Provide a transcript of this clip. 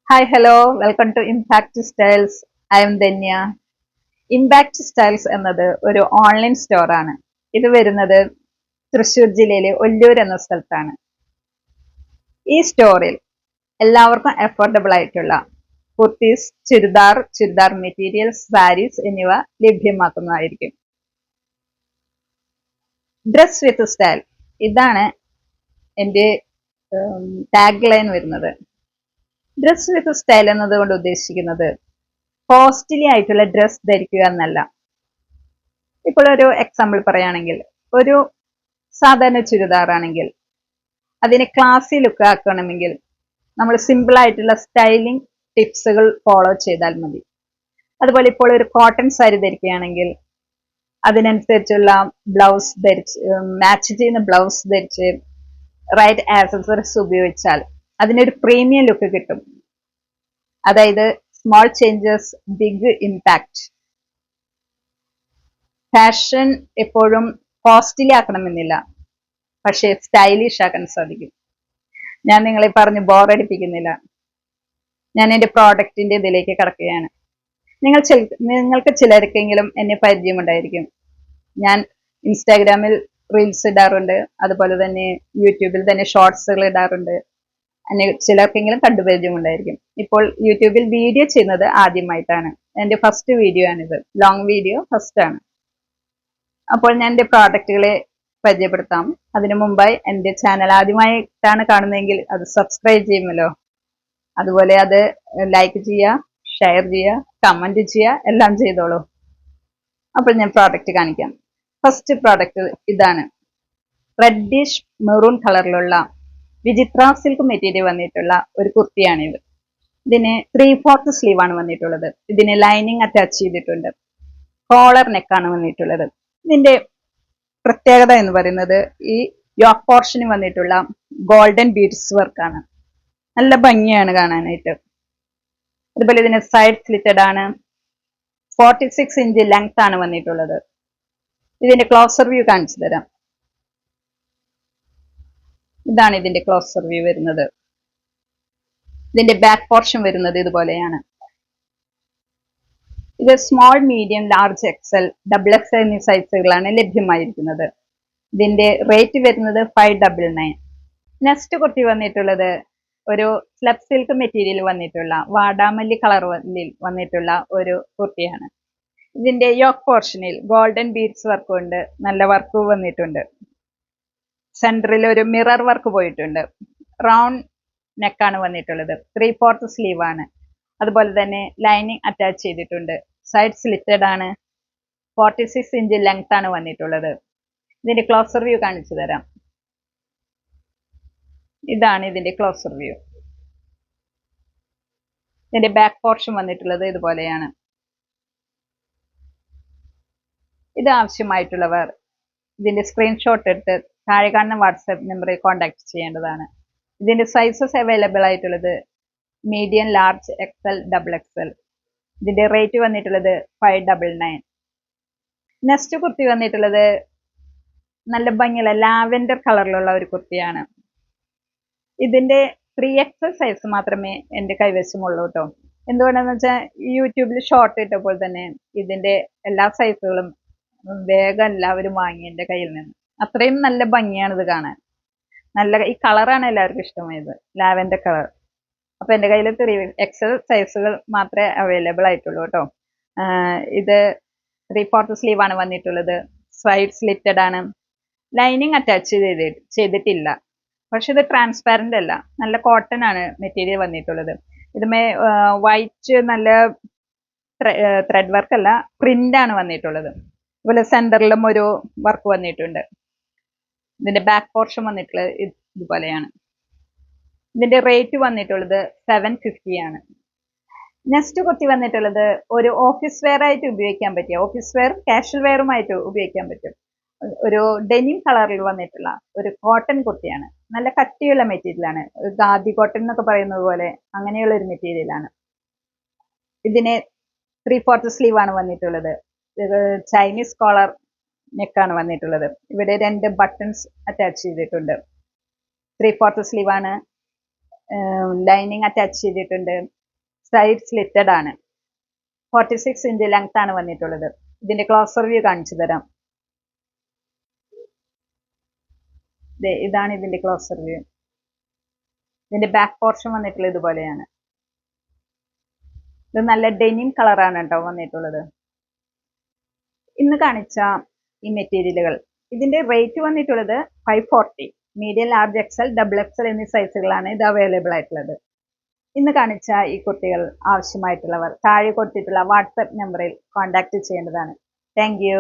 Hi, hello, welcome to Impact Styles. I am Danya. Impact styles എന്നത് ഒരു online store ആണ്. ഇത് വരുന്നത് തൃശ്ശൂർ ജില്ലയിലെ ഒല്ലൂർ എന്ന സ്ഥലത്താണ്. ഈ സ്റ്റോറിൽ എല്ലാവർക്കും അഫോർഡബിൾ ആയിട്ടുള്ള കുർത്തീസ്, ചുരിദാർ മെറ്റീരിയൽസ്, സാരീസ് എന്നിവ ലഭ്യമാക്കുന്നതായിരിക്കും. ഡ്രസ് വിത്ത് സ്റ്റൈൽ, ഇതാണ് എൻ്റെ ടാഗ് ലൈൻ വരുന്നത്. ഡ്രസ് വിത്ത് സ്റ്റൈൽ എന്നതുകൊണ്ട് ഉദ്ദേശിക്കുന്നത് കോസ്റ്റ്ലി ആയിട്ടുള്ള ഡ്രസ് ധരിക്കുക എന്നല്ല. ഇപ്പോൾ ഒരു എക്സാമ്പിൾ പറയുകയാണെങ്കിൽ, ഒരു സാധാരണ ചുരിദാർ ആണെങ്കിൽ അതിനെ ക്ലാസി ലുക്ക് ആക്കണമെങ്കിൽ നമ്മൾ സിമ്പിൾ ആയിട്ടുള്ള സ്റ്റൈലിംഗ് ടിപ്സുകൾ ഫോളോ ചെയ്താൽ മതി. അതുപോലെ ഇപ്പോൾ ഒരു കോട്ടൺ സാരി ധരിക്കുകയാണെങ്കിൽ അതിനനുസരിച്ചുള്ള ബ്ലൗസ് ധരിച്ച്, മാച്ച് ചെയ്യുന്ന ബ്ലൗസ് ധരിച്ച് റൈറ്റ് ആക്സസറീസ് ഉപയോഗിച്ചാൽ അതിനൊരു പ്രീമിയം ലുക്ക് കിട്ടും. അതായത് small changes, big impact. Fashion എപ്പോഴും കോസ്റ്റ്ലി ആക്കണമെന്നില്ല, പക്ഷേ സ്റ്റൈലിഷ് ആക്കാൻ സാധിക്കും. ഞാൻ നിങ്ങളെ പറഞ്ഞ് ബോറടിപ്പിക്കുന്നില്ല. ഞാൻ എൻ്റെ പ്രോഡക്റ്റിന്റെ ഇതിലേക്ക് കടക്കുകയാണ്. നിങ്ങൾക്ക് ചിലർക്കെങ്കിലും എന്നെ പരിചയമുണ്ടായിരിക്കും. ഞാൻ ഇൻസ്റ്റാഗ്രാമിൽ റീൽസ് ഇടാറുണ്ട്, അതുപോലെ തന്നെ യൂട്യൂബിൽ തന്നെ ഷോർട്സുകൾ ഇടാറുണ്ട്. ചിലർക്കെങ്കിലും കണ്ടുപരിചയമുണ്ടായിരിക്കും. ഇപ്പോൾ യൂട്യൂബിൽ വീഡിയോ ചെയ്യുന്നത് ആദ്യമായിട്ടാണ്. എൻ്റെ ഫസ്റ്റ് വീഡിയോ ആണിത്. ലോങ് വീഡിയോ ഫസ്റ്റ് ആണ്. അപ്പോൾ ഞാൻ എൻ്റെ പ്രോഡക്റ്റുകളെ പരിചയപ്പെടുത്താം. അതിനു മുമ്പായി എൻ്റെ ചാനൽ ആദ്യമായിട്ടാണ് കാണുന്നതെങ്കിൽ അത് സബ്സ്ക്രൈബ് ചെയ്യുമല്ലോ. അതുപോലെ അത് ലൈക്ക് ചെയ്യുക, ഷെയർ ചെയ്യുക, കമന്റ് ചെയ്യുക, എല്ലാം ചെയ്തോളൂ. അപ്പോൾ ഞാൻ പ്രോഡക്റ്റ് കാണിക്കാം. ഫസ്റ്റ് പ്രോഡക്റ്റ് ഇതാണ്. റെഡിഷ് മെറൂൺ കളറിലുള്ള വിചിത്ര സിൽക്ക് മെറ്റീരിയൽ വന്നിട്ടുള്ള ഒരു കുർത്തിയാണിത്. ഇതിന് 3/4 സ്ലീവ് ആണ് വന്നിട്ടുള്ളത്. ഇതിന് ലൈനിങ് അറ്റാച്ച് ചെയ്തിട്ടുണ്ട്. കോളർ നെക്കാണ് വന്നിട്ടുള്ളത്. ഇതിന്റെ പ്രത്യേകത എന്ന് പറയുന്നത് ഈ യോക്ക് പോർഷന് വന്നിട്ടുള്ള ഗോൾഡൻ ബീഡ്സ് വർക്കാണ്. നല്ല ഭംഗിയാണ് കാണാനായിട്ട്. അതുപോലെ ഇതിന് സൈഡ് സ്ലിറ്റഡ് ആണ്. 46 ഇഞ്ച് ലെങ്ത് ആണ് വന്നിട്ടുള്ളത്. ഇതിന്റെ ക്ലോസർ വ്യൂ കാണിച്ചു തരാം. ഇതാണ് ഇതിന്റെ ക്ലോസർ വ്യൂ വരുന്നത്. ഇതിന്റെ ബാക്ക് പോർഷൻ വരുന്നത് ഇതുപോലെയാണ്. ഇത് small, medium, large, XL, double XL എന്നീ സൈസുകളാണ് ലഭ്യമായിരിക്കുന്നത്. ഇതിന്റെ റേറ്റ് വരുന്നത് 599. നെക്സ്റ്റ് കുർത്തി വന്നിട്ടുള്ളത് ഒരു സ്ലബ് സിൽക്ക് മെറ്റീരിയൽ വന്നിട്ടുള്ള വാടാമല്ലി കളർ വന്നിട്ടുള്ള ഒരു കുർത്തിയാണ്. ഇതിന്റെ യോക്ക് പോർഷനിൽ ഗോൾഡൻ ബീഡ്സ് വർക്ക് കൊണ്ട് നല്ല വർക്ക് വന്നിട്ടുണ്ട്. സെന്ററിൽ ഒരു മിറർ വർക്ക് പോയിട്ടുണ്ട്. റൗണ്ട് നെക്കാണ് വന്നിട്ടുള്ളത്. 3/4 സ്ലീവ് ആണ്. അതുപോലെ തന്നെ ലൈനിങ് അറ്റാച്ച് ചെയ്തിട്ടുണ്ട്. സൈഡ് സ്ലിറ്റഡ് ആണ്. 46 ഇഞ്ച് ലെങ്ത് ആണ് വന്നിട്ടുള്ളത്. ഇതിന്റെ ക്ലോസർ വ്യൂ കാണിച്ചു തരാം. ഇതാണ് ഇതിന്റെ ക്ലോസർ വ്യൂ. ഇതിന്റെ ബാക്ക് പോർഷൻ വന്നിട്ടുള്ളത് ഇതുപോലെയാണ്. ഇത് ആവശ്യമായിട്ടുള്ളവർ ഇതിന്റെ സ്ക്രീൻഷോട്ട് എടുത്ത് താഴെ കാണുന്ന വാട്സാപ്പ് നമ്പറിൽ കോൺടാക്ട് ചെയ്യേണ്ടതാണ്. ഇതിന്റെ സൈസസ് അവൈലബിൾ ആയിട്ടുള്ളത് medium, large, XL, double XL. ഇതിന്റെ റേറ്റ് വന്നിട്ടുള്ളത് 599. നെക്സ്റ്റ് കുർത്തി വന്നിട്ടുള്ളത് നല്ല ഭംഗിയുള്ള ലാവെൻഡർ കളറിലുള്ള ഒരു കുർത്തിയാണ്. ഇതിന്റെ 3XL സൈസ് മാത്രമേ എൻ്റെ കൈവശമുള്ളൂ കേട്ടോ. എന്തുകൊണ്ടാന്ന് വെച്ചാൽ യൂട്യൂബിൽ ഷോർട്ട് ഇട്ടപ്പോൾ തന്നെ ഇതിന്റെ എല്ലാ സൈസുകളും വേഗം എല്ലാവരും വാങ്ങി എൻ്റെ കയ്യിൽ നിന്ന്. അത്രയും നല്ല ഭംഗിയാണ് ഇത് കാണാൻ. നല്ല ഈ കളറാണ് എല്ലാവർക്കും ഇഷ്ടമായത്, ലാവെൻഡർ കളർ. അപ്പൊ എൻ്റെ കയ്യിൽ 3XL സൈസുകൾ മാത്രമേ അവൈലബിൾ ആയിട്ടുള്ളൂ കേട്ടോ. ഇത് 3/4 സ്ലീവ് ആണ് വന്നിട്ടുള്ളത്. സൈഡ് സ്ലിറ്റഡ് ആണ്. ലൈനിങ് അറ്റാച്ച് ചെയ്തിട്ടില്ല. പക്ഷെ ഇത് ട്രാൻസ്പാരന്റ് അല്ല, നല്ല കോട്ടൺ ആണ് മെറ്റീരിയൽ വന്നിട്ടുള്ളത്. ഇതുമേ വൈറ്റ് നല്ല ത്രെഡ് വർക്ക് അല്ല, പ്രിന്റ് ആണ് വന്നിട്ടുള്ളത്. അതുപോലെ സെന്ററിലും ഒരു വർക്ക് വന്നിട്ടുണ്ട്. ഇതിന്റെ ബാക്ക് പോർഷൻ വന്നിട്ടുള്ളത് ഇതുപോലെയാണ്. ഇതിന്റെ റേറ്റ് വന്നിട്ടുള്ളത് 750 ആണ്. നെക്സ്റ്റ് കുർത്തി വന്നിട്ടുള്ളത് ഒരു ഓഫീസ് വെയർ ആയിട്ട് ഉപയോഗിക്കാൻ പറ്റിയ, ഓഫീസ് വെയർ കാഷ്വൽ വെയറുമായിട്ട് ഉപയോഗിക്കാൻ പറ്റും ഒരു ഡെനിം കളറിൽ വന്നിട്ടുള്ള ഒരു കോട്ടൺ കുർത്തിയാണ്. നല്ല കട്ടിയുള്ള മെറ്റീരിയലാണ്. ഖാദി കോട്ടൺ എന്നൊക്കെ പറയുന്നത് പോലെ അങ്ങനെയുള്ള ഒരു മെറ്റീരിയലാണ്. ഇതിന് 3/4 സ്ലീവ് ആണ് വന്നിട്ടുള്ളത്. ചൈനീസ് കോളർ നെക്കാണ് വന്നിട്ടുള്ളത്. ഇവിടെ 2 ബട്ടൺസ് അറ്റാച്ച് ചെയ്തിട്ടുണ്ട്. 3/4 സ്ലീവ് ആണ്. ലൈനിങ് അറ്റാച്ച് ചെയ്തിട്ടുണ്ട്. സൈഡ് സ്ലിറ്റഡ് ആണ്. 46 ഇഞ്ച് ലെങ്ത് ആണ് വന്നിട്ടുള്ളത്. ഇതിന്റെ ക്ലോസർ വ്യൂ കാണിച്ചു തരാം. ഇതാണ് ഇതിന്റെ ക്ലോസർ വ്യൂ. ഇതിന്റെ ബാക്ക് പോർഷൻ വന്നിട്ടുള്ളത് ഇതുപോലെയാണ്. ഇത് നല്ല ഡെനിം കളറാണ് കേട്ടോ വന്നിട്ടുള്ളത്. ഇന്ന് കാണിച്ച ഈ മെറ്റീരിയലുകൾ ഇതിന്റെ റേറ്റ് വന്നിട്ടുള്ളത് 540. Medium, large, XL, double XL എന്നീ സൈസുകളാണ് ഇത് അവൈലബിൾ ആയിട്ടുള്ളത്. ഇന്ന് കാണിച്ച ഈ കുർത്തികൾ ആവശ്യമായിട്ടുള്ളവർ താഴെ കൊടുത്തിട്ടുള്ള വാട്സപ്പ് നമ്പറിൽ കോൺടാക്ട് ചെയ്യേണ്ടതാണ്. Thank you.